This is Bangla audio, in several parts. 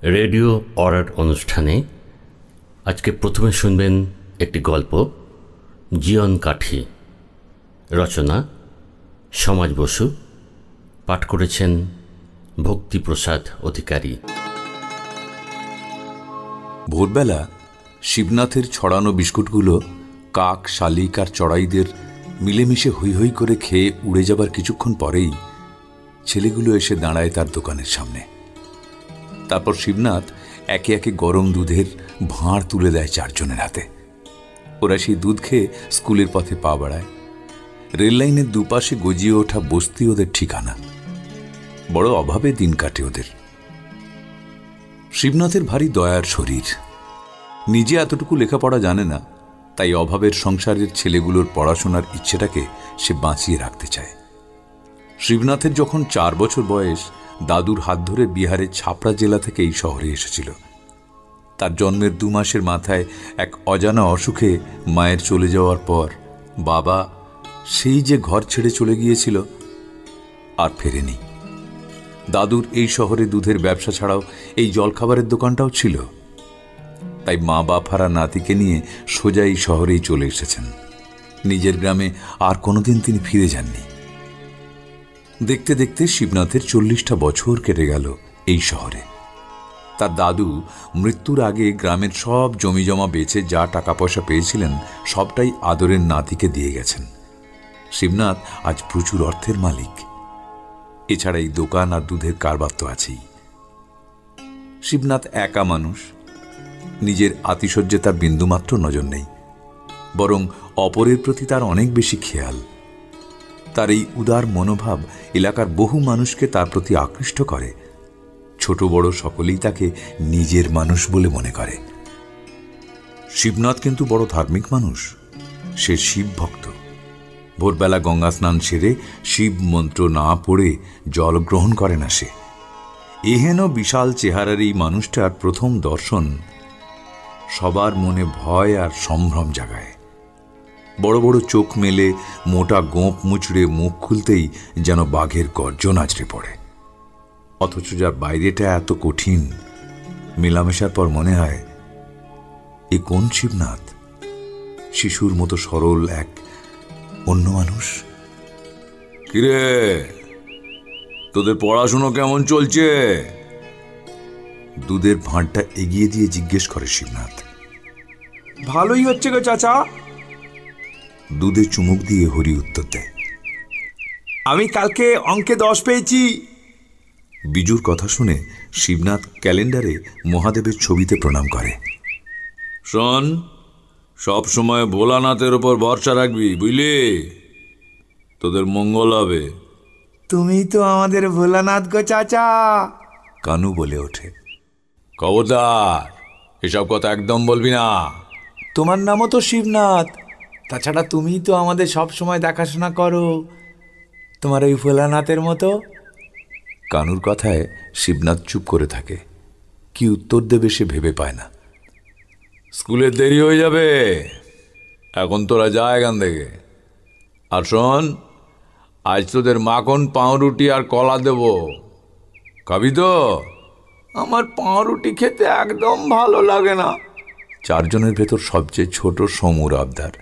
রেডিও অরাট অনুষ্ঠানে আজকে প্রথমে শুনবেন একটি গল্প, জীবন কাঠি। রচনা সমাজ বসু। পাঠ করেছেন ভক্তিপ্রসাদ অধিকারী। ভোরবেলা শিবনাথের ছড়ানো বিস্কুটগুলো কাক, শালিক আর চড়াইদের মিলেমিশে হৈ হৈ করে খেয়ে উড়ে যাবার কিছুক্ষণ পরেই ছেলেগুলো এসে দাঁড়ায় তার দোকানের সামনে। তারপর শিবনাথ একে একে গরম দুধের ভাঁড় তুলে দেয় চারজনের হাতে। ওরা সেই দুধ খেয়ে স্কুলের পথে পা বাড়ায়। রেল লাইনের দুপাশে গজিয়ে ওঠা বস্তি ওদের ঠিকানা। বড় অভাবে দিন কাটে ওদের। শিবনাথের ভারী দয়ার শরীর। নিজে এতটুকু লেখাপড়া জানে না, তাই অভাবের সংসারের ছেলেগুলোর পড়াশোনার ইচ্ছেটাকে সে বাঁচিয়ে রাখতে চায়। শিবনাথের যখন 4 বছর বয়স, দাদুর হাত ধরে বিহারের ছাপড়া জেলা থেকে এই শহরে এসেছিল। তার জন্মের 2 মাসের মাথায় এক অজানা অসুখে মায়ের চলে যাওয়ার পর বাবা সেই যে ঘর ছেড়ে চলে গিয়েছিল আর ফেরেনি। দাদুর এই শহরে দুধের ব্যবসা ছাড়াও এই জলখাবারের দোকানটাও ছিল। তাই মা বাপ-হারা নাতিকে নিয়ে সোজা এই শহরেই চলে এসেছেন। নিজের গ্রামে আর কোনোদিন তিনি ফিরে যাননি। দেখতে দেখতে শিবনাথের 40টা বছর কেটে গেল এই শহরে। তার দাদু মৃত্যুর আগে গ্রামের সব জমিজমা বেচে যা টাকা পয়সা পেয়েছিলেন সবটাই আদরের নাতিকে দিয়ে গেছেন। শিবনাথ আজ প্রচুর অর্থের মালিক। এছাড়া এই দোকান আর দুধের কারবার তো আছেই। শিবনাথ একা মানুষ। নিজের আতিশয্যে তার বিন্দুমাত্র নজর নেই, বরং অপরের প্রতি তার অনেক বেশি খেয়াল। তার এই উদার মনোভাব এলাকার বহু মানুষকে তার প্রতি আকৃষ্ট করে। ছোট বড় সকলেই তাকে নিজের মানুষ বলে মনে করে। শিবনাথ কিন্তু বড় ধার্মিক মানুষ। সে শিব ভক্ত। ভোরবেলা গঙ্গা স্নান সেরে শিব মন্ত্র না পড়ে জল গ্রহণ করে না সে। এহেন বিশাল চেহারার এই মানুষটার প্রথম দর্শন সবার মনে ভয় আর সম্ভ্রম জাগায়। বড় বড় চোখ মেলে মোটা গোঁপ মুচড়ে মুখ খুলতেই যেন বাঘের গর্জন আছড়ে পড়ে। অথচ যার বাইরেটা এত কঠিন, মেলামেশার পর মনে হয় এ কোন শিবনাথ? শিশুর মতো সরল এক অন্য মানুষ। কিরে, তোদের পড়াশুনো কেমন চলছে? দুধের ভাঁড়টা এগিয়ে দিয়ে জিজ্ঞেস করে শিবনাথ। ভালোই হচ্ছে গো চাচা। দুধে চুমুক দিয়ে হরি উত্তর দেয়। আমি কালকে অঙ্কে 10 পেয়েছি। বিজুর কথা শুনে শিবনাথ ক্যালেন্ডারে মহাদেবের ছবিতে প্রণাম করে। শোন, সব সময় ভোলানাথের ওপর ভরসা রাখবি, বুঝলি? তোদের মঙ্গল হবে। তুমি তো আমাদের ভোলানাথ গো চাচা। কানু বলে ওঠে। খবরদার, এসব কথা একদম বলবি না। তোমার নামও তো শিবনাথ। তাছাড়া তুমি তো আমাদের সব সময় দেখাশোনা করো, তোমার ওই ভোলানাথের মতো। কানুর কথায় শিবনাথ চুপ করে থাকে। কি উত্তর দেবে সে ভেবে পায় না। স্কুলের দেরি হয়ে যাবে, এখন তোরা যা এখান থেকে। আর শোন, আজ তোদের মাখন পাউরুটি আর কলা দেব, খাবি তো? আমার পাউরুটি খেতে একদম ভালো লাগে না। 4 জনের ভেতর সবচেয়ে ছোট সমুর আবদার।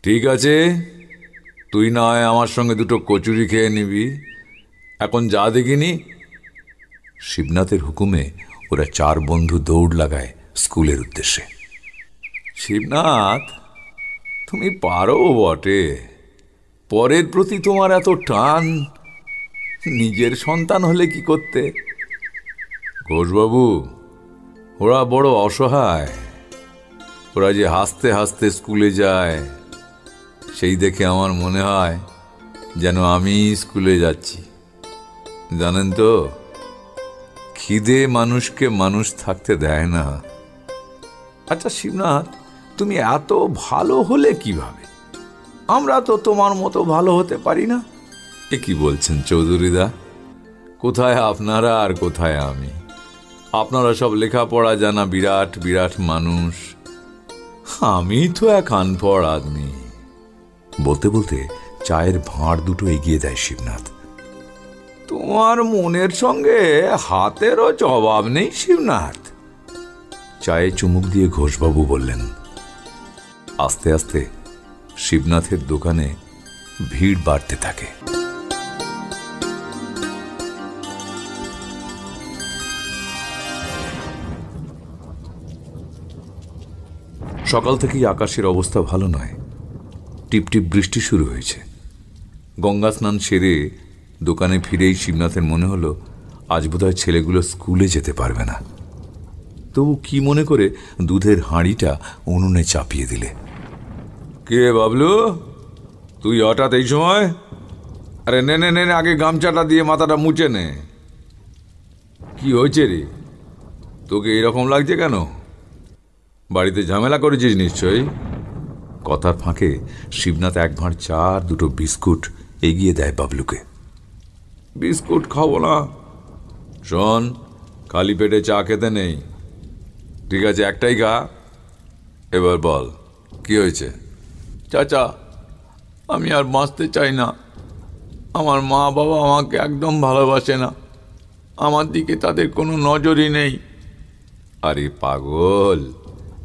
ঠিক আছে, তুই না হয় আমার সঙ্গে 2টো কচুরি খেয়ে নিবি। এখন যা দেখিনি। শিবনাথের হুকুমে ওরা 4 বন্ধু দৌড় লাগায় স্কুলের উদ্দেশ্যে। শিবনাথ, তুমি পারো বটে। পরের প্রতি তোমার এত টান, নিজের সন্তান হলে কি করতে? ঘোষবাবু, ওরা বড় অসহায়। ওরা যে হাসতে হাসতে স্কুলে যায়, সেই দেখে আমার মনে হয় যেন আমি স্কুলে যাচ্ছি। জানেন তো, খিদে মানুষকে মানুষ থাকতে দেয় না। আচ্ছা শিবনাথ, তুমি এত ভালো হলে কিভাবে? আমরা তো তোমার মতো ভালো হতে পারি না। এ কি বলছেন চৌধুরীদা? কোথায় আপনারা আর কোথায় আমি? আপনারা সব লেখাপড়া জানা বিরাট বিরাট মানুষ, আমি তো এক আনপড় আদমি। বলতে বলতে চায়ের ভাঁড় 2টো এগিয়ে দেয় শিবনাথ। তোমার মনের সঙ্গে হাতেরও জবাব নেই শিবনাথ। চায়ে চুমুক দিয়ে ঘোষবাবু বললেন। আস্তে আস্তে শিবনাথের দোকানে ভিড় বাড়তে থাকে। সকাল থেকেই আকাশের অবস্থা ভালো নয়। টিপটিপ বৃষ্টি শুরু হয়েছে। গঙ্গা স্নান সেরে দোকানে ফিরেই শিবনাথের মনে হলো আজ বোধহয় ছেলেগুলো স্কুলে যেতে পারবে না। তবু কি মনে করে দুধের হাঁড়িটা উনুনে চাপিয়ে দিলে। কে বাবলু, তুই হঠাৎ এই সময়? আরে নে নে নে, আগে গামছাটা দিয়ে মাথাটা মুছে নে। কি হয়েছে রে, তোকে এরকম লাগছে কেন? বাড়িতে ঝামেলা করেছিস নিশ্চয়ই। কথার ফাঁকে শিবনাথ এক ভাঁড় চা আর দুটো বিস্কুট এগিয়ে দেয় বাবলুকে। বিস্কুট খাবো না। শোন, খালি পেটে চা খেতে নেই, ঠিক আছে? একটাই খা। এবার বল, কি হয়েছে? চাচা, আমি আর বাঁচতে চাই না। আমার মা বাবা আমাকে একদম ভালোবাসে না, আমার দিকে তাদের কোনো নজরই নেই। আরে পাগল,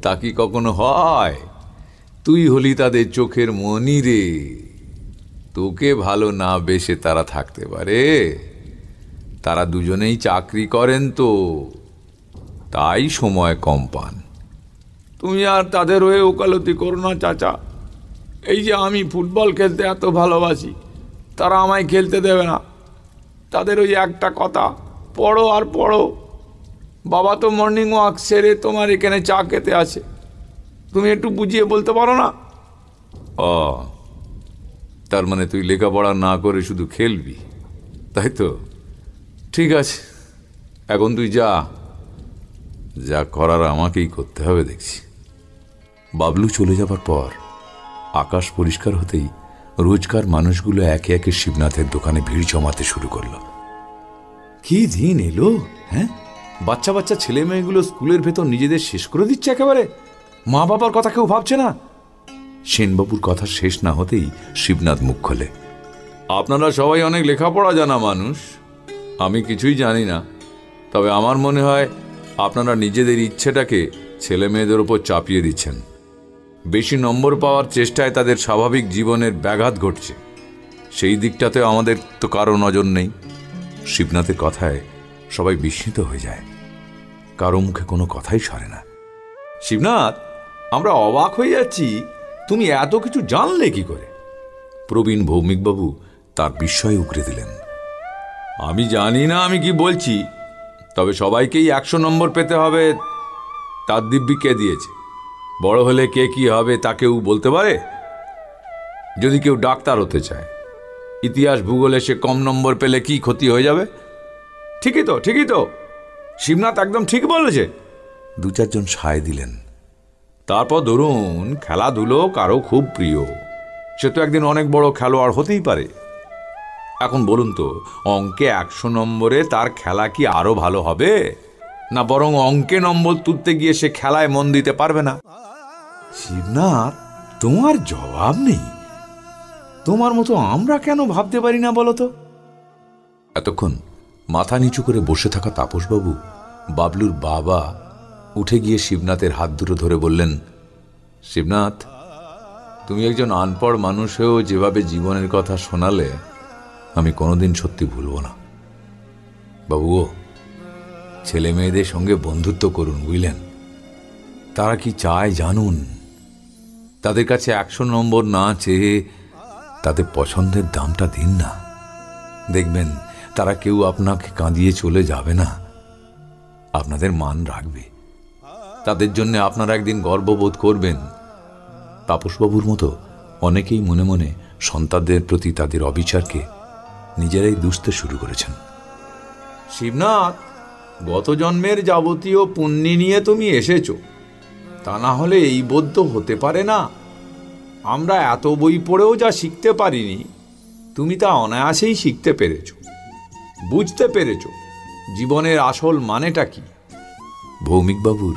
তা কি কখনো হয়? তুই হলি তাদের চোখের মনি রে। তোকে ভালো না বেসে তারা থাকতে পারে? তারা দুজনেই চাকরি করেন তো, তাই সময় কম পান। তুমি আর তাদের হয়ে ওকালতি করো না চাচা। এই যে আমি ফুটবল খেলতে এত ভালোবাসি, তারা আমায় খেলতে দেবে না। তাদের ওই একটা কথা, পড়ো আর পড়ো। বাবা তো মর্নিং ওয়াক সেরে তোমার এখানে চা খেতে আসে, তুমি একটু বুঝিয়ে বলতে পারো না? ও, তার মানে তুই লেখাপড়া না করে শুধু খেলবি, তাই তো? ঠিক আছে, এখন তুই যা, যা করার আমাকেই করতে হবে দেখছি। বাবলু চলে যাবার পর আকাশ পরিষ্কার হতেই রোজকার মানুষগুলো একে একে শিবনাথের দোকানে ভিড় জমাতে শুরু করলো। কি দিন এলো, হ্যাঁ? বাচ্চা বাচ্চা ছেলে মেয়েগুলো স্কুলের ভেতর নিজেদের শেষ করে দিচ্ছে একেবারে। মা বাবার কথা কেউ ভাবছে না। সেনবাবুর কথা শেষ না হতেই শিবনাথ মুখ খোলে। আপনারা সবাই অনেক লেখাপড়া জানা মানুষ, আমি কিছুই জানি না। তবে আমার মনে হয় আপনারা নিজেদের ইচ্ছেটাকে ছেলে মেয়েদের ওপর চাপিয়ে দিচ্ছেন। বেশি নম্বর পাওয়ার চেষ্টায় তাদের স্বাভাবিক জীবনের ব্যাঘাত ঘটছে। সেই দিকটাতে আমাদের তো কারো নজর নেই। শিবনাথের কথায় সবাই বিস্মিত হয়ে যায়। কারো মুখে কোনো কথাই সরে না। শিবনাথ, আমরা অবাক হয়ে যাচ্ছি, তুমি এত কিছু জানলে কি করে? প্রবীণ ভৌমিকবাবু তার বিস্ময়ে উগরে দিলেন। আমি জানি না আমি কি বলছি, তবে সবাইকেই 100 নম্বর পেতে হবে তার দিব্যি কে দিয়েছে? বড় হলে কে কি হবে তা কেউ বলতে পারে? যদি কেউ ডাক্তার হতে চায়, ইতিহাস ভূগোলে সে কম নম্বর পেলে কি ক্ষতি হয়ে যাবে? ঠিকই তো, ঠিকই তো, শিবনাথ একদম ঠিক বলেছে। দু চারজন সায় দিলেন। তারপর ধরুন খেলাধুলো কারো খুব প্রিয়, সে তো একদিন অনেক বড় খেলোয়াড় হতেই পারে। এখন বলুন তো, অঙ্কে 100 নম্বরে তার খেলা কি আরো ভালো হবে? না বরং অঙ্কে নম্বর তুলতে গিয়ে সে খেলায় মন দিতে পারবে না। শিবনাথ, তোমার জবাব নেই। তোমার মতো আমরা কেন ভাবতে পারি না বলো তো? এতক্ষণ মাথা নিচু করে বসে থাকা তাপসবাবু, বাবলুর বাবা, উঠে গিয়ে শিবনাথের হাত দুটো ধরে বললেন, শিবনাথ, তুমি একজন আনপড় মানুষ হয়েও যেভাবে জীবনের কথা শোনালে, আমি কোনোদিন সত্যি ভুলব না। বাবুও, ছেলে মেয়েদের সঙ্গে বন্ধুত্ব করুন, বুঝলেন? তারা কি চায় জানুন। তাদের কাছে 100 নম্বর না চেয়ে তাদের পছন্দের দামটা দিন না। দেখবেন তারা কেউ আপনাকে কাঁদিয়ে চলে যাবে না, আপনাদের মান রাখবে। তাদের জন্য আপনারা একদিন গর্ববোধ করবেন। তাপসবাবুর মতো অনেকেই মনে মনে সন্তানদের প্রতি তাদের অবিচারকে নিজেরাই দুষতে শুরু করেছেন। শিবনাথ, গত জন্মের যাবতীয় পুণ্যি নিয়ে তুমি এসেছো, তা না হলে এই বোধ তো হতে পারে না। আমরা এত বই পড়েও যা শিখতে পারিনি, তুমি তা অনায়াসেই শিখতে পেরেছো, বুঝতে পেরেছো জীবনের আসল মানেটা কি। ভৌমিকবাবুর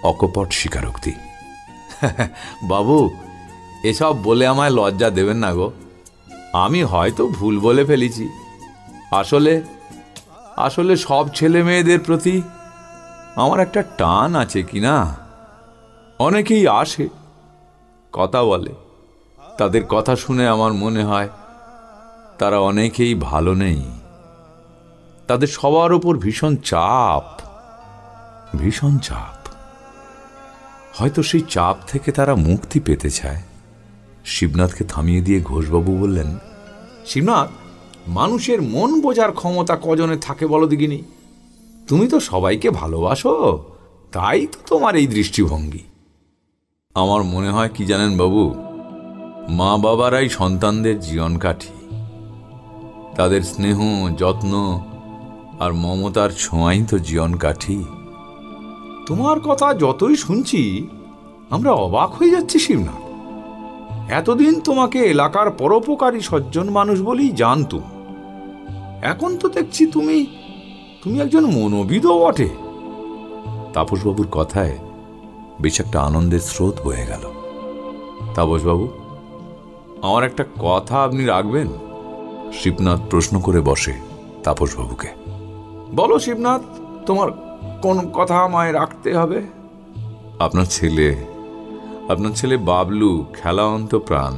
অকপট স্বীকারোক্তি। বাবু, এসব বলে আমায় লজ্জা দেবেন না গো। আমি হয়তো ভুল বলে ফেলেছি, আসলে আসলে সব ছেলে মেয়েদের প্রতি আমার একটা টান আছে কি না। অনেকেই আসে, কথা বলে, তাদের কথা শুনে আমার মনে হয় তারা অনেকেই ভালো নেই। তাদের সবার উপর ভীষণ চাপ, ভীষণ চাপ। হয়তো সেই চাপ থেকে তারা মুক্তি পেতে চায়। শিবনাথকে থামিয়ে দিয়ে ঘোষবাবু বললেন, শিবনাথ, মানুষের মন বোঝার ক্ষমতা কজনে থাকে বলো দিকিনি? তুমি তো সবাইকে ভালোবাসো, তাই তো তোমার এই দৃষ্টিভঙ্গি। আমার মনে হয় কি জানেন বাবু, মা বাবারাই সন্তানদের জীবন কাঠি। তাদের স্নেহ, যত্ন আর মমতার ছোঁয়াই তো জীবন কাঠি। তোমার কথা যতই শুনছি আমরা অবাক হয়ে যাচ্ছি শিবনাথ। এতদিন তোমাকে এলাকার পরোপকারী সজ্জন মানুষ বলেই জানতুম, এখন তো দেখছি তুমি একজন মনোবিদও বটে। তাপসবাবুর কথায় বেশ একটা আনন্দের স্রোত বয়ে গেল। তাপসবাবু, আমার একটা কথা আপনি রাখবেন? শিবনাথ প্রশ্ন করে বসে তাপসবাবুকে। বলো শিবনাথ, তোমার কোন কথা আমায় রাখতে হবে? আপনার ছেলে বাবলু খেলায়ন্ত প্রাণ।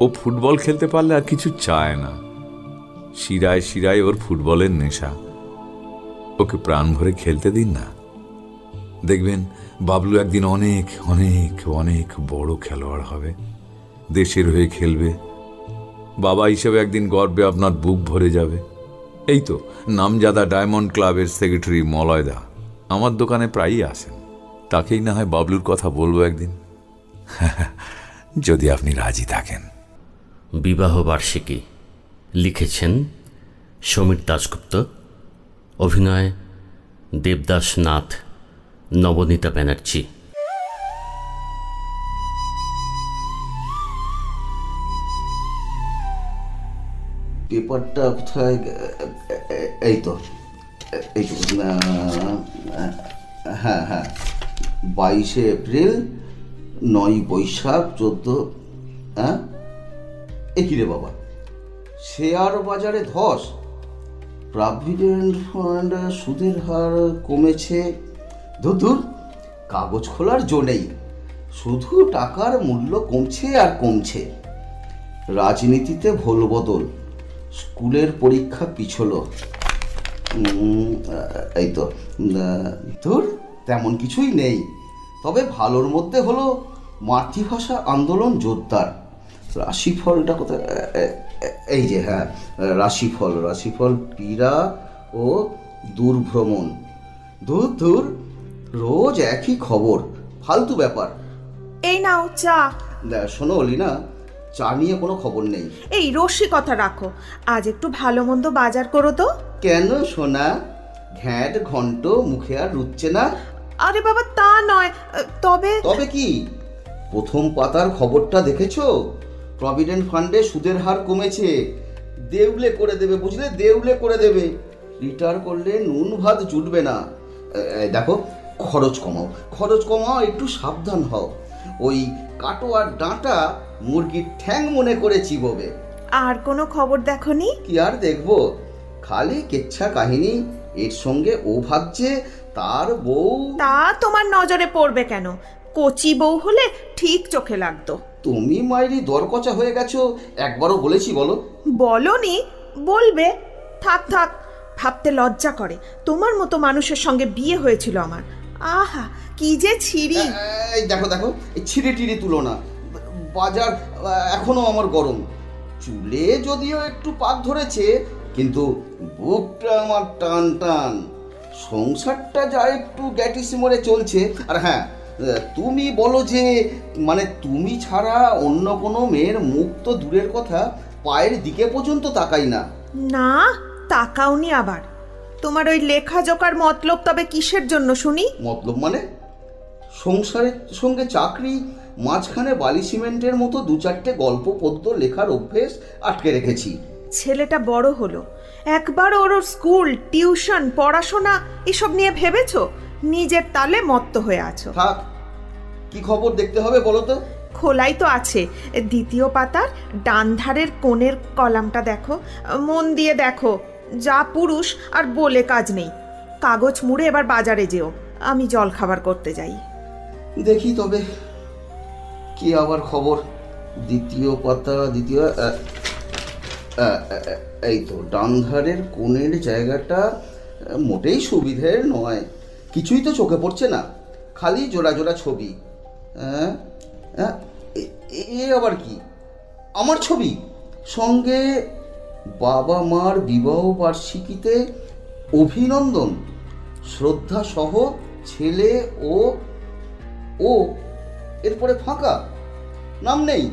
ও ফুটবল খেলতে পারলে আর কিছু চায় না। শিরায় শিরায় ওর ফুটবলের নেশা। ওকে প্রাণ ভরে খেলতে দিন না। দেখবেন বাবলু একদিন অনেক অনেক অনেক বড় খেলোয়াড় হবে, দেশের হয়ে খেলবে। বাবা হিসেবে একদিন গর্বে আপনার বুক ভরে যাবে। এই তো নামজাদা ডায়মন্ড ক্লাবের সেক্রেটারি মলয়দা আমার দোকানে প্রায়ই আসেন। তাকেই না হয় বাবলুর কথা বলবো একদিন, যদি আপনি রাজি থাকেন। বিবাহ বার্ষিকী লিখেছেন সমীর দাশগুপ্ত, অভিনয় দেবদাস নাথ, নবনীতা ব্যানার্জি। পেপারটা কোথায়? এই তো হ্যাঁ হ্যাঁ, 22শে এপ্রিল, 9 বৈশাখ, 14। হ্যাঁ, এ কি রে বাবা, শেয়ার বাজারে ধস, প্রভিডেন্ট ফান্ড সুদের হার কমেছে। ধুর, কাগজ খোলার জো নেই, শুধু টাকার মূল্য কমছে আর কমছে। রাজনীতিতে ভোল বদল, স্কুলের পরীক্ষা পিছলো। এই তো ধুর, তেমন কিছুই নেই। তবে ভালোর মধ্যে হলো মাতৃভাষা আন্দোলন জোরদার। রাশিফলটা কোথায়? এই যে, হ্যাঁ, রাশিফল পীড়া ও দূরভ্রমণ। ধুর, রোজ একই খবর, ফালতু ব্যাপার। এই নাও চা। শোনো অলিনা, চা নিয়ে কোনো খবর নেই। এই রসিকতা রাখো, আজ একটু ভালো মন্দ বাজার করো তো। কেন সোনা, ঘ্যাঁট ঘন্ট মুখে আর রুচ্ছে না? আরে বাবা, তা নয়, তবে কি? প্রথম পাতার খবরটা দেখেছো? প্রভিডেন্ট ফান্ডে সুদের হার কমেছে। দেউলে করে দেবে, বুঝলে, দেউলে করে দেবে। রিটায়ার করলে নুন ভাত জুটবে না। দেখো, খরচ কমাও, একটু সাবধান হও। ওই কাটো আর ডাঁটা মুরগির ঠ্যাং মনে করে চিবোবে। আর কোনো খবর দেখোনি? কি আর দেখবো, খালি কেচ্ছা কাহিনী। এর সঙ্গে ও ভাবছে তার বউ। তা তোমার নজরে পড়বে কেন? কচি বউ হলে ঠিক চোখে লাগতো। তুমি মাইরি দরকচা হয়ে গেছো, একবারও বলেছি বলো? বলনি, বলবে। থাক, ভাবতে লজ্জা করে। তোমার মতো মানুষের সঙ্গে বিয়ে হয়েছিল আমার। আহা, কি যে ছিঁড়ি। এই দেখো, এই ছিঁড়ি তুলো না। বাজার এখনো আমার গরম। চুলে যদিও একটু পাক ধরেছে, কিন্তু বুকটা আমার টান। সংসারটা যা একটু গ্যাটিসমরে চলছে। আর হ্যাঁ, তুমি বলো যে, মানে তুমি ছাড়া অন্য কোনো মেয়ের মুখ তো দূরের কথা, পায়ের দিকে পর্যন্ত তাকাই না। না, তাকাওনি আবার। তোমার ওই লেখা জোকার মতলব তবে কিসের জন্য শুনি? মতলব মানে? সংসারের সঙ্গে চাকরি, মাঝখানে বালি সিমেন্টের মতো 2-4টে গল্প পদ্য লেখার অভ্যেস আটকে রেখেছি। ছেলেটা বড় হলো, একবার ওর স্কুল, টিউশন, পড়াশোনা এসব নিয়ে ভেবেছো? নিজের তালে মত্ত হয়ে আছো। থাক, কি খবর দেখতে হবে বলো তো? খোলাই তো আছে, 2য় পাতার ডান ধারের কোণের কলামটা দেখো, মন দিয়ে দেখো। যা পুরুষ আর বলে কাজ নেই। কাগজ মুড়ে এবার বাজারে যেও, আমি জল খাবার করতে যাই। দেখি তবে কি আবার খবর। দ্বিতীয় পাতা, দ্বিতীয় এই তো ডান ধারের কোণের জায়গাটা মোটেই সুবিধের নয়। কিছুই তো চোখে পড়ছে না, খালি জোড়া জোড়া ছবি। এ আবার কি? আমার ছবি, সঙ্গে বাবা মার বিবাহ বার্ষিকীতে অভিনন্দন, শ্রদ্ধা সহ ছেলে ও ও এরপরে ফাঁকা, নাম নেই।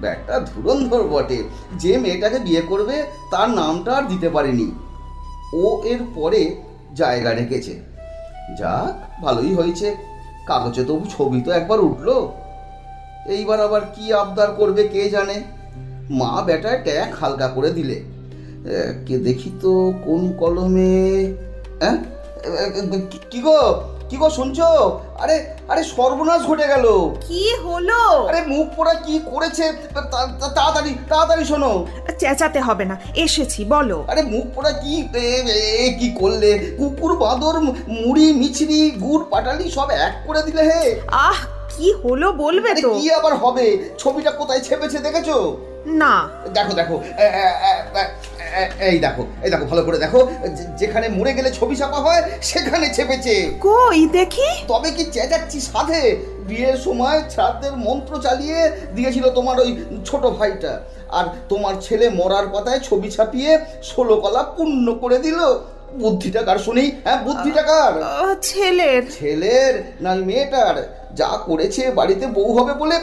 ব্যাটা ধুরন্ধর বটে, যে মেয়েটাকে বিয়ে করবে তার নামটা আর দিতে পারেনি, ও এর পরে জায়গা রেখেছে। যাক, ভালোই হয়েছে, কাগজে তবু ছবি তো একবার উঠলো। এইবার আবার কি আবদার করবে কে জানে। মা বেটায় ট্যাগ হালকা করে দিলে। কে দেখি তো কোন কলমে। কি গো, কি গো শুনছো? আরে আরে সর্বনাশ ঘটে গেল। কি হলো? আরে মুখ পোড়া কি করেছে, তাড়াতাড়ি তাড়াতাড়ি শোনো। চেঁচাতে হবে না, এসেছি, বলো। আরে মুখ পোড়া কি কি করলে? কুকুর বাঁদর মুড়ি মিছরি গুড় পাটালি সব এক করে দিলে হে। আহ, কি হলো বলবে তো? কি আবার হবে? ছবিটা কোথায় ছেপেছে দেখেছো? না। দেখো দেখো, এই দেখো, এই দেখো, ভালো করে দেখো, যেখানে মরে গেলে ছবি ছাপা হয় সেখানে ছেপেছে। কই দেখি। তবে কি চেঁচাচ্ছি সাধে? বিয়ের সময় শ্রাদ্ধের মন্ত্র চালিয়ে দিয়েছিল তোমার ওই ছোট ভাইটা, আর তোমার ছেলে মরার পাতায় ছবি ছাপিয়ে 16 কলা পূর্ণ করে দিল। বুদ্ধিটা কার শুনি? হ্যাঁ, বুদ্ধিটা কার? ছেলের। ছেলের না মেয়েটার? যা করেছে বাড়িতে বউ হবে বলে।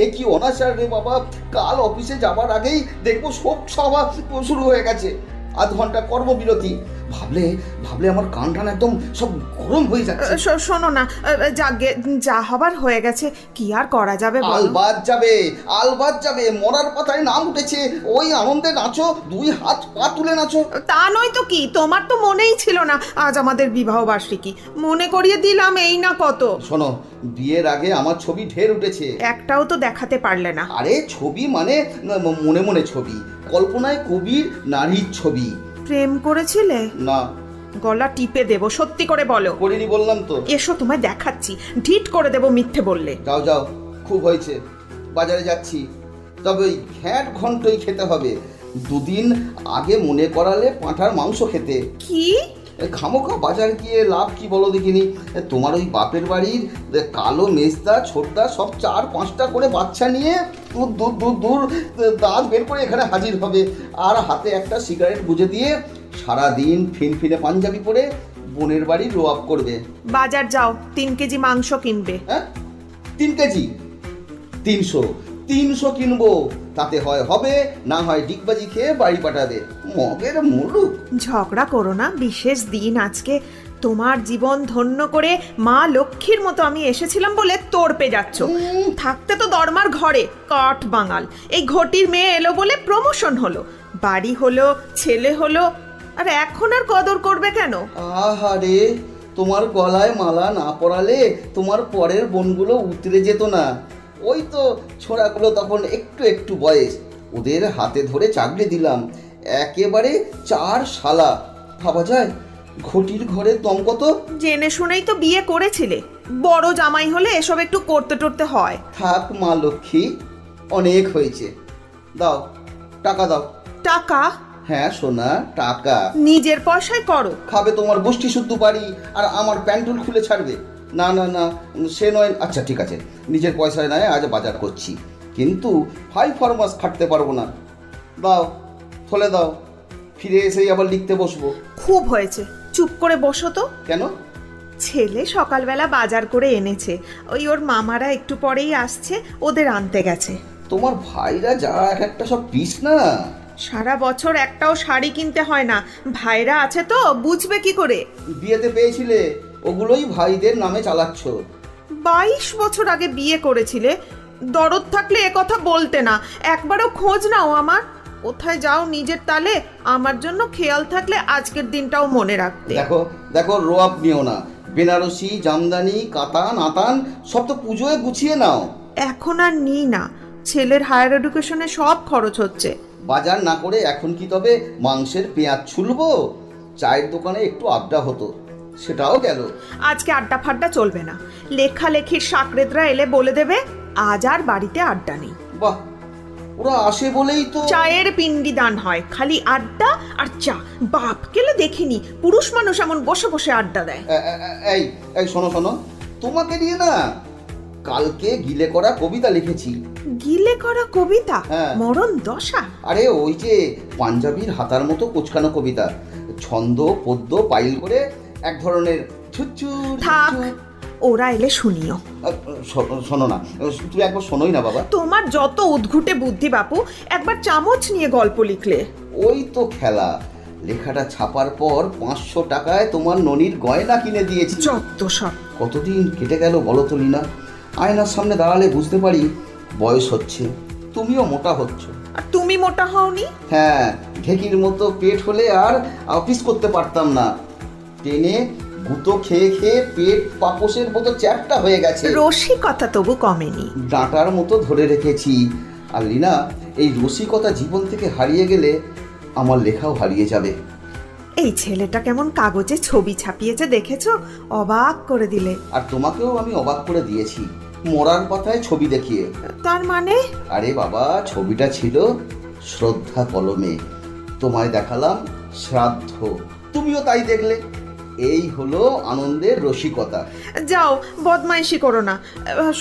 এ কি অনাচার রে বাবা! কাল অফিসে যাবার আগেই দেখবো শোক সভা শুরু হয়ে গেছে। আধ ঘন্টা কর্মবিরতি। ভাবলে ভাবলে আমার কান টান একদম সব গরম হয়ে যাচ্ছে। শোনো না, যাগে, যা হবার হয়ে গেছে, কি আর করা যাবে? আলবাদ যাবে, আলবাদ যাবে। মরার পাতায় নাম উঠেছে, ওই আনন্দে নাচো, 2 হাত পা তুলে নাচো। তা নয় তো কি, তোমার তো মনেই ছিল না আজ আমাদের বিবাহ বার্ষিকী। মনে করিয়ে দিলাম, এই না কত। শোনো, বিয়ের আগে আমার ছবি ঢের উঠেছে, একটাও তো দেখাতে পারলে না। আরে ছবি মানে মনে মনে ছবি, কল্পনায় কবির নারীর ছবি। প্রেম করেছিলে? না। গলা টিপে দেব, সত্যি করে বলো। করিনি বললাম তো। এসো, তোমায় দেখাচ্ছি, ঢিট করে দেব মিথ্যে বললে। যাও যাও, খুব হয়েছে, বাজারে যাচ্ছি। তবে ওই ঘ্যাঁট ঘন্টই খেতে হবে। 2 দিন আগে মনে করালে পাঁঠার মাংস খেতে। কি? খামোখা বাজার গিয়ে লাভ কি বলো দেখিনি? তোমার ওই বাপের বাড়ির কালো মেজদা ছোটদা সব 4-5টা করে বাচ্চা নিয়ে দূর দূর দূর দাঁত বের করে এখানে হাজির হবে, আর হাতে একটা সিগারেট গুজে দিয়ে সারাদিন ফিনফিনে পাঞ্জাবি পরে বোনের বাড়ি রো আপ করবে। বাজার যাও, 3 কেজি মাংস কিনবে। হ্যাঁ, 3 কেজি? 300 কিনবো, তাতে হয় হবে, না হয় ডিগবাজি খেয়ে বাড়ি পাঠাবে। মগের মুলুক। ঝগড়া করো না, বিশেষ দিন আজকে। তোমার জীবন ধন্য করে মা লক্ষ্মীর মতো আমি এসেছিলাম বলে তোড়পে যাচ্ছ। থাকতে তো দরমার ঘরে, কাঠ বাঙাল। এই ঘটির মেয়ে এলো বলে প্রমোশন হলো, বাড়ি হলো, ছেলে হলো, আর এখন আর কদর করবে কেন? আহারে, তোমার গলায় মালা না পরালে তোমার পরের বোনগুলো উতরে যেত না। ওই তো ছোড়াগুলো তখন একটু একটু বয়স, ওদের হাতে ধরে চাকরি দিলাম, একেবারে 4 শালা। ভাবা যায় ঘটির ঘরে দম কত? জেনে শুনেই তো বিয়ে করেছিলে, বড় জামাই হলে এসব একটু করতে টরতে হয়। থাক মা লক্ষ্মী, অনেক হয়েছে, দাও টাকা দাও। টাকা? হ্যাঁ সোনা, টাকা। নিজের পয়সায় করো? খাবে তোমার গোষ্ঠী শুদ্ধ বাড়ি, আর আমার প্যান্টুল খুলে ছাড়বে? না না না, সে নয়। আচ্ছা ঠিক আছে, নিজের পয়সায় নয়, আজ বাজার করছি, কিন্তু 5 ফরমাস খাটতে পারবো না। দাও, থলে দাও, ফিরে এসেই আবার লিখতে বসবো। খুব হয়েছে, চুপ করে বসো তো। কেন? ছেলে সকালবেলা বাজার করে এনেছে, ওই ওর মামারা একটু পরেই আসছে, ওদের আনতে গেছে। তোমার ভাইরা যা এক একটা সব পিস না। সারা বছর একটাও শাড়ি কিনতে হয় না, ভাইরা আছে তো, বুঝবে কি করে? বিয়েতে পেয়েছিলে, ওগুলোই ভাইদের নামে চালাচ্ছ। 22 বছর আগে বিয়ে করেছিলে, দরদ থাকলে এ কথা বলতে না। একবারও খোঁজ নাও আমার, কোথায় যাও নিজের তালে, আমার জন্য খেয়াল থাকলে আজকের দিনটাও মনে রাখতে। দেখো দেখো, রোয়াব নিও না, বেনারসি জামদানি কাতান আতান সব তো পুজোয় গুছিয়ে নাও। এখন আর নিই না, ছেলের হায়ার এডুকেশনে সব খরচ হচ্ছে। বাজার না করে এখন কি তবে মাংসের পেঁয়াজ ছুলবো? চায়ের দোকানে একটু আড্ডা হতো, সেটাও গেল। আজকে আড্ডা ফাড্ডা চলবে না। লেখালেখির সাকরেদরা এলে বলে দেবে আজ আর বাড়িতে আড্ডা নেই। বাহ, ওরা আসে বলেই তো। চায়ের পিণ্ডি দান হয়, খালি আড্ডা আর চা। বাপ গেলে দেখিনি পুরুষ মানুষ এমন বসে বসে আড্ডা দেয়। এই এই শোনো শোনো, তোমাকে নিয়ে না কালকে গিলে করা কবিতা লিখেছি। গিলে করা কবিতা? হ্যাঁ। মরণ দশা? আরে ওই যে পাঞ্জাবির হাতার মতো কোচকানো কবিতা, ছন্দ পদ্য পাইল করে এক ধরনের ছুচ্ছুর। থাক, ওরা এলে শুনিও। শোনো না, তুই একবার শোনোই না বাবা। তোমার যত উদ্ঘুটে বুদ্ধি বাপু, একবার চামচ নিয়ে গল্প লিখলে। ওই তো খেলা, লেখাটা ছাপার পর 500 টাকায় তোমার ননির গয়না কিনে দিয়েছি। যত সব। কতদিন কেটে গেল বলো তো লীনা, আয়নার সামনে দাঁড়ালে বুঝতে পারি বয়স হচ্ছে, তুমিও মোটা হচ্ছ। আর তুমি মোটা হওনি? হ্যাঁ, ঢেকির মতো পেট হলে আর অফিস করতে পারতাম না। টেনে গুঁতো খেয়ে খেয়ে পেট পাপোশের মতো চ্যাপটা হয়ে গেছে। রসিকতা তবু কমেনি। ডাঁটার মতো ধরে রেখেছি। আর লীনা, এই রসিকতা জীবন থেকে হারিয়ে গেলে আমার লেখাও হারিয়ে যাবে। এই ছেলেটা কেমন কাগজে ছবি ছাপিয়েছে দেখেছো? অবাক করে দিলে। আর তোমাকেও আমি অবাক করে দিয়েছি, মরার পাতায় ছবি দেখিয়ে। তার মানে? আরে বাবা, ছবিটা ছিল শ্রদ্ধা কলমে, তোমায় দেখালাম শ্রাদ্ধ, তুমিও তাই দেখলে। এই হলো আনন্দের রসিকতা। যাও, বদমাইশি করো না।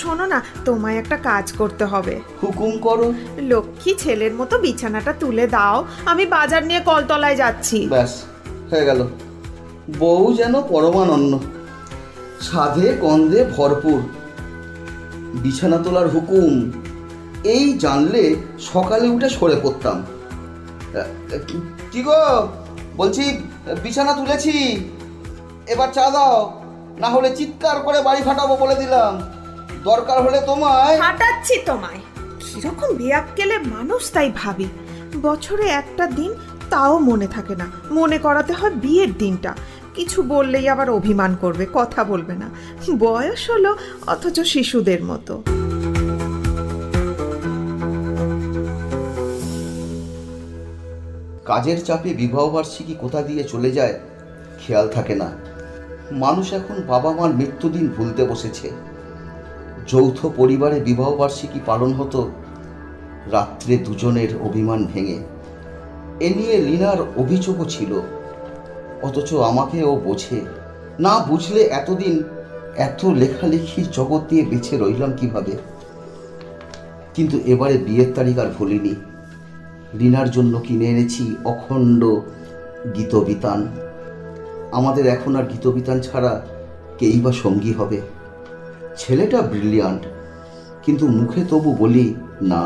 শোনো না, তোমায় একটা কাজ করতে হবে। হুকুম করো। লক্ষ্মী ছেলের মতো বিছানাটা তুলে দাও, আমি বাজার নিয়ে কলতলায় যাচ্ছি। ব্যাস হয়ে গেল। বউ যেন পরমানন্দ, সাধে গন্ধে ভরপুর। বিছানা তোলার হুকুম, এই জানলে সকালে উঠে সরে পড়তাম। কি গো, বলছি বিছানা তুলেছি, এবার চা দাও, না হলে চিৎকার করে বাড়ি ফাটাবো বলে দিলাম। দরকার হলে তোমায় ফাটাচ্ছি তোমায়। কিরকম বেয়াক্কেলে মানুষ তাই ভাবি। বছরে একটা দিন তাও মনে থাকে না, মনে করাতে হয় বিয়ের দিনটা। কিছু বললেই আবার অভিমান করবে, কথা বলবে না। বয়স হলো অথচ শিশুদের মতো। কাজের চাপে বিবাহবার্ষিকী কোথা দিয়ে চলে যায় খেয়াল থাকে না। মানুষ এখন বাবা মার মৃত্যুদিন ভুলতে বসেছে। যৌথ পরিবারে বিবাহবার্ষিকী পালন হতো রাত্রে দুজনের অভিমান ভেঙে। এ নিয়ে লীনার অভিযোগও ছিল, অথচ আমাকে ও বোঝে না। বুঝলে এতদিন এত লেখালেখির জগৎ দিয়ে বেঁচে রইলাম কিভাবে। কিন্তু এবারে বিয়ের তারিখ আর ভুলিনি। লীনার জন্য কিনে এনেছি অখণ্ড গীতবিতান। আমাদের এখন আর গীতবিতান ছাড়া কেই বা সঙ্গী হবে। ছেলেটা ব্রিলিয়ান্ট, কিন্তু মুখে তবু বলি না।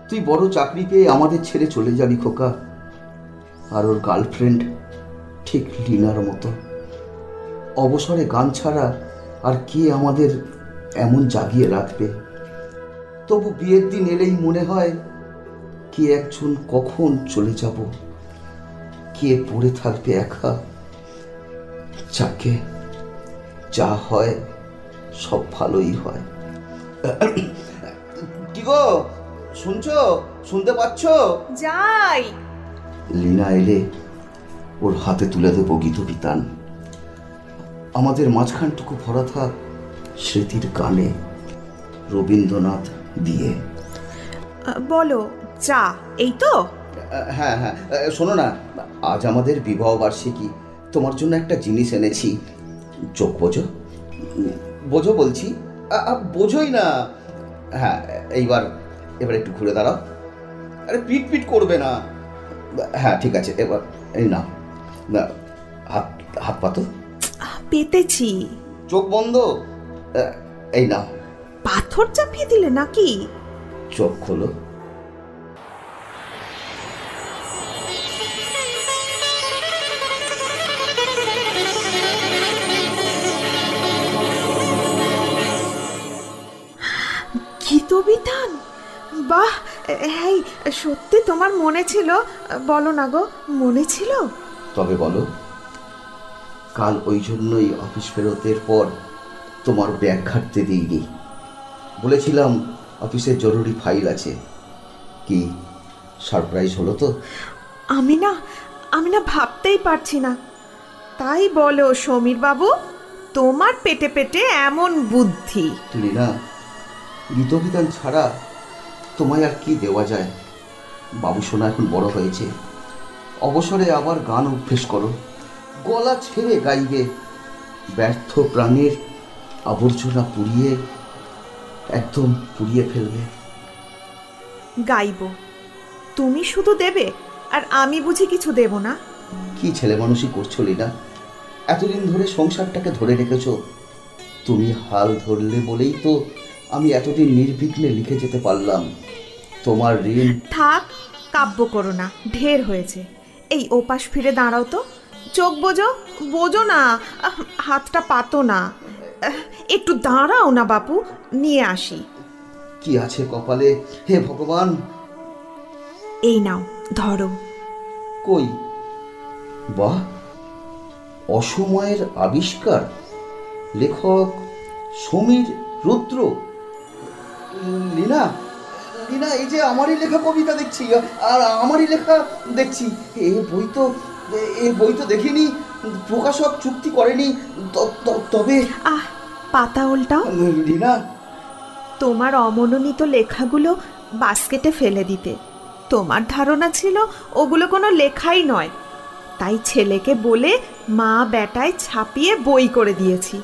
তুই বড় চাকরি পেয়ে আমাদের ছেড়ে চলে যাবি খোকা। আর ওর গার্লফ্রেন্ড ঠিক লীনার মতো। অবসরে গান ছাড়া আর কে আমাদের এমন জাগিয়ে রাখবে। তবু বিয়ের দিন এলেই মনে হয় কে একজন কখন চলে যাব, কে পড়ে থাকবে একা। যাকে যা হয় সব ভালোই হয়। কি গো, শুনছো? শুনতে পাচ্ছ? যাই। লীনা এলে ওর হাতে তুলে দেবো গীতবিতান। আমাদের মাঝখানটুকু ভরা থাক স্মৃতির গানে, রবীন্দ্রনাথ দিয়ে। বলো, চা এই তো? হ্যাঁ হ্যাঁ, শোনো না, আজ আমাদের বিবাহ বার্ষিকী। তোমার জন্য একটা জিনিস এনেছি, চোখ বোঝো। বোঝো বলছি, বোঝোই না। হ্যাঁ, এবার একটু ঘুরে দাঁড়াও। আরে পিট পিট করবে না। হ্যাঁ ঠিক আছে, এবার এই না, হাত হাত পাতো। পেতেছি। চোখ বন্ধ। এই না। পাথর চাপিয়ে দিলে নাকি? চোখ খোলো। গীতবিতান? বাহ, এই সত্যি তোমার মনে ছিল? বলো না গো, মনে ছিল? তবে বলো। কাল ওই জন্যই অফিস ফেরতের পর তোমার ব্যাগ ঘাটতে দিইনি। বলেছিলাম অফিসের জরুরি ফাইল আছে। কি সারপ্রাইজ হলো তো? আমি না ভাবতেই পারছি না। তাই বলো সমীর বাবু, তোমার পেটে পেটে এমন বুদ্ধি। লীনা, গীতবিতান ছাড়া তোমায় আর কি দেওয়া যায়? বাবু সোনা এখন বড় হয়েছে, অবসরে আবার গান অভ্যেস করো, গলা ছেড়ে গাইবে, ব্যর্থ প্রাণের আবর্জনা পুড়িয়ে একদম পুড়িয়ে ফেলবে। গাইব, তুমি শুধু দেবে আর আমি বুঝি কিছু দেব না? কি ছেলে মানুষই করছো লীনা? এতদিন ধরে সংসারটাকে ধরে রেখেছো, তুমি হাল ধরলে বলেই তো আমি এতদিন নির্বিঘ্নে লিখে যেতে পারলাম। তোমার ঋণ। থাক, কাব্য করো না, ঢের হয়েছে। এই ওপাশ ফিরে দাঁড়াও তো, চোখ বোঝো না, হাতটা পাতো না, একটু দাঁড়াও না বাপু, নিয়ে আসি। কি আছে কপালে, হে ভগবান? এই নাও, ধরো। কই? বাহ, অসময়ের আবিষ্কার, লেখক সমীর রুদ্র। লীনা, লীনা, এই যে আমারই লেখা কবিতা দেখছি, আর আমারই লেখা দেখছি। এ বই তো দেখিনি, প্রকাশক চুক্তি করেনি। তবে পাতা উল্টাও। লীনা, তোমার অমনোনীত লেখাগুলো বাস্কেটে ফেলে দিতে। তোমার ধারণা ছিল ওগুলো কোনো লেখাই নয়, তাই ছেলেকে বলে মা বেটায় ছাপিয়ে বই করে দিয়েছি।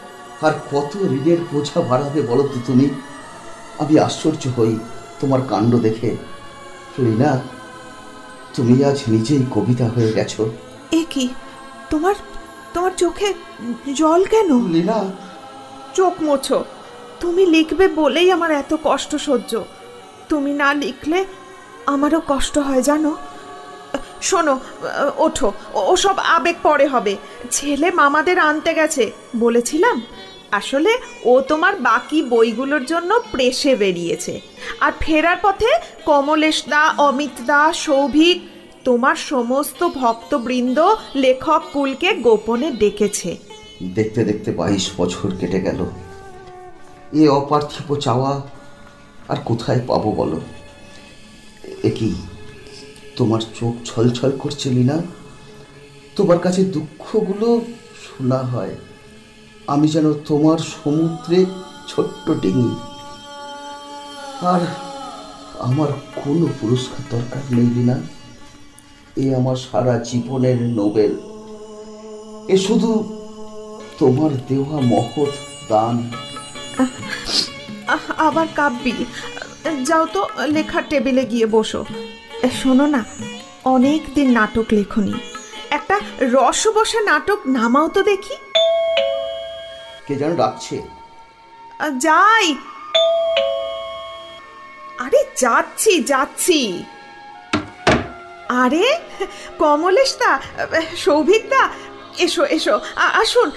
আর কত ঋণের বোঝা বাড়াবে বলো তো তুমি? আমি আশ্চর্য হই তোমার কাণ্ড দেখে। লীনা, তুমি আজ নিজেই কবিতা হয়ে গেছো। এ কি, তোমার চোখে জল কেন? লীনা, চোখ মোছো। তুমি লিখবে বলেই আমার এত কষ্ট সহ্য। তুমি না লিখলে আমারও কষ্ট হয় জানো। শোনো, ওঠো, ওসব আবেগ পরে হবে। ছেলে মামাদের আনতে গেছে বলেছিলাম। আসলে ও তোমার বাকি বইগুলোর জন্য প্রেসে বেরিয়েছে, আর ফেরার পথে কমলেশ দা, অমিত দা, সৌভিক, তোমার সমস্ত ভক্তবৃন্দ, লেখক কুলকে গোপনে ডেকেছে। দেখতে দেখতে 22 বছর কেটে গেল। এ অপার্থিব চাওয়া আর কোথায় পাবো বলো? এ কি, তোমার চোখ ছলছল করছে লীনা? তোমার কাছে দুঃখগুলো শোনা হয়, আমি যেন তোমার সমুদ্রে ছোট্ট ডিঙি। আর আমার কোনো পুরস্কার দরকার নেই লীনা, এ আমার সারা জীবনের নোবেল। এ শুধু তোমার দেওয়া মহৎ দান। আবার কাব্যি, যাও তো লেখার টেবিলে গিয়ে বসো। শোনো না, অনেক দিন নাটক লেখনি, একটা রস বসা নাটক নামাও তো দেখি। কে যেন ডাকছে। যাই। আরে যাচ্ছি। আরে কমলেশ দা, সৌভিক দা, এসো আসুন।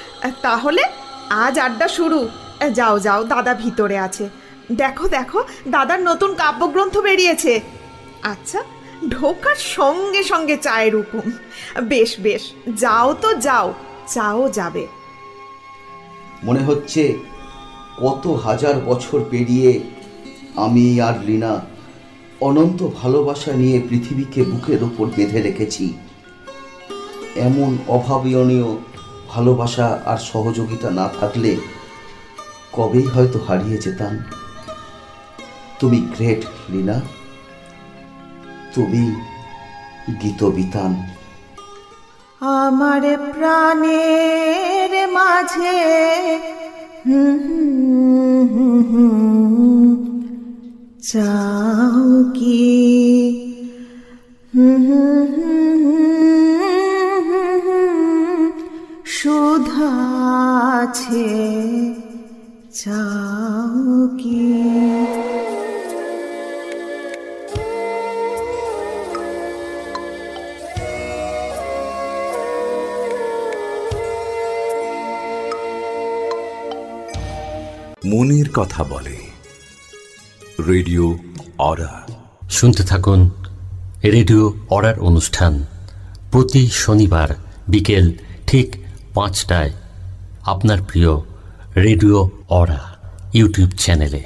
তাহলে আজ আড্ডা শুরু। যাও, দাদা ভিতরে আছে। দেখো দাদার নতুন কাব্যগ্রন্থ বেরিয়েছে। আচ্ছা, ঢোকার সঙ্গে সঙ্গে চায়ের হুকুম। বেশ, যাও তো যাও, চাও যাবে। মনে হচ্ছে কত হাজার বছর পেরিয়ে আমি আর লীনা অনন্ত ভালোবাসা নিয়ে পৃথিবীকে বুকের ওপর বেঁধে রেখেছি। এমন অভাবনীয় ভালোবাসা আর সহযোগিতা না থাকলে কবেই হয়তো হারিয়ে যেতাম। তুমি গ্রেট লীনা, তুমি গীতবিতান। আমার প্রাণের মাঝে চাও কি সুধা আছে, চাও কি? মনের কথা বলে রেডিও অরা। শুনতে থাকুন রেডিও অরার অনুষ্ঠান প্রতি শনিবার বিকেল ঠিক 5টায় আপনার প্রিয় রেডিও অরা ইউটিউব চ্যানেলে।